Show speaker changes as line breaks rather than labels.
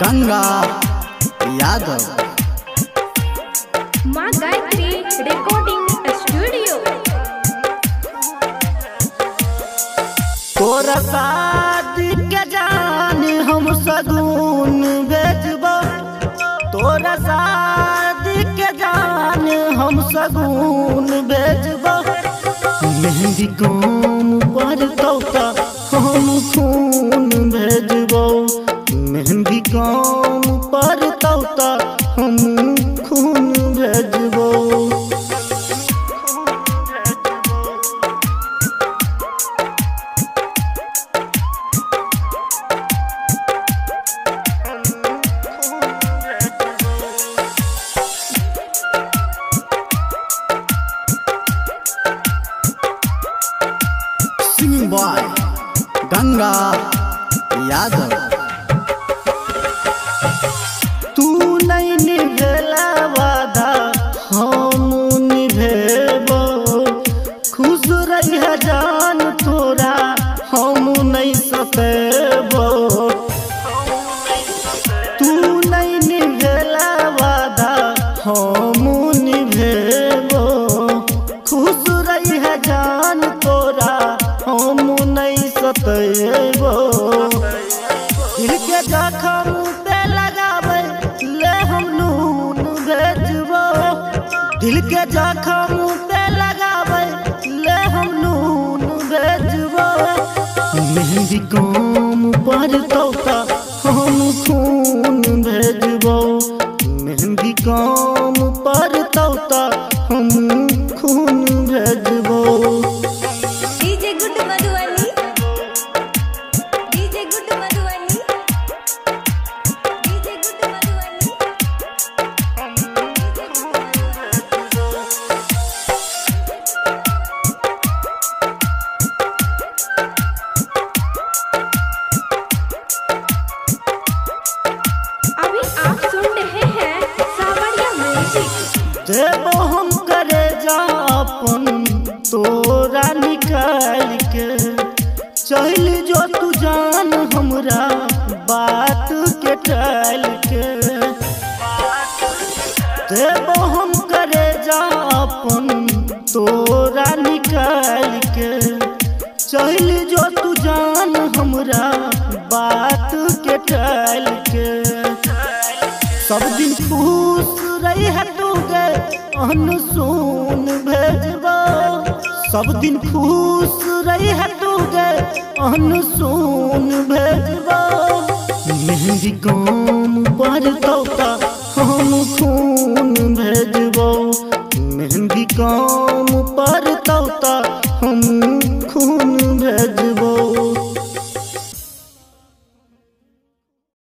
गंगा यादव।
माँ Gayatri recording studio.
तोरा शादी के जान हम सगुन भेजबो, तोरा शादी के जान हम सगुन भेजबो। मेहंदी काम पर तोता हम खून भेजबो, मेहंदी काम पर तोता हम खून भेजबो। Singing boy Ganga Yadav. तू नहीं निभेला वादा हम निभेबो, खुश रही जान तोरा हम नहीं सतेबो। तू नहीं निभेला वादा हम निभेबो, खुश रही जान तोरा हम नहीं सतेबो। दिल के जखम पे लगावे ले हम नून भेजबो, दिल के जखम पे लगावे ले हम नून भेजबो। मेहंदी काम पर तोता हम खून भेजबो, मेहंदी काम पर तोता हम खून भेजबो।
DJ good Madhubani, DJ good Madhubani, DJ good Madhubani. अभी आप सुन रहे हैं सावरिया म्यूजिक।
देबो हम करे जा अपन तोरा निकाल के, चल जो तू जान हमरा बात के टाल के। देबो हम करे जा अपन तोरा निकाल के, चल जो तू जान हमरा बात के टाल के। सब दिन खुश रही है तू गे अनसुन भेजबो, सब दिन खुश रही है तू गे अनसुन भेजबो। मेहंदी काम पर तोता हम खून भेजबो, मेहंदी काम पर तोता हम खून भेजबो।